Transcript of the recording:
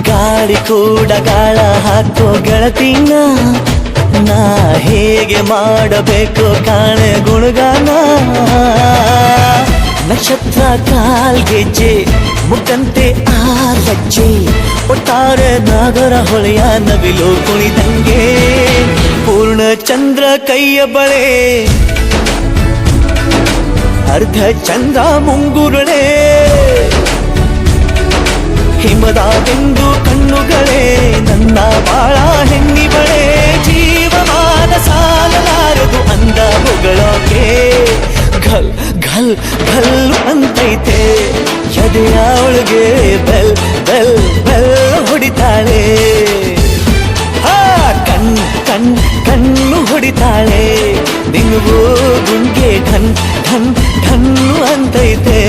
ಗಾಳಿ ಕೂಡ ಗಾಳ ಹಾಕೋ ಗೆಳತಿನ ನಾ ಹೇಗೆ ಮಾಡಬೇಕು ಕಾಣೆ ಗುಣಗಾನ ನಕ್ಷತ್ರ ಕಾಲ್ಗೆಜ್ಜೆ ಮುಖಂತೆ ಆರಜ್ಜೆ ಒಟ್ಟಾರೆ ನಾಗರ ಹೊಳೆಯ ನವಿಲು ಕುಣಿದಂಗೆ ಪೂರ್ಣ ಚಂದ್ರ ಕೈಯ ಬಳೆ ಅರ್ಧ ಚಂದ್ರ ಮುಂಗುರುಳೆ ಹಿಮದ ಬಿಂದು ಕಣ್ಣುಗಳೇ ನನ್ನ ಬಾಳ ಹೆಣ್ಣಿಬಳೆ ಜೀವಮಾನ ಸಾಲಲಾರದು ಅಂದ ಹೊಗಳೋಕೆ ಘಲ್ ಘಲ್ ಘಲ್ ಅಂತೈತೆ ಎದೆಯ ಒಳಗೆ ಬೆಲ್ ಬೆಲ್ ಬೆಲ್ ಹೊಡಿತಾಳೆ ಕಣ್ ಕಣ್ ಕಣ್ಣು ಹೊಡಿತಾಳೆ ನಿಂಗು ಗುಂಗೆ ಘನ್ ಘನ್ ಘನ್ನು ಅಂತೈತೆ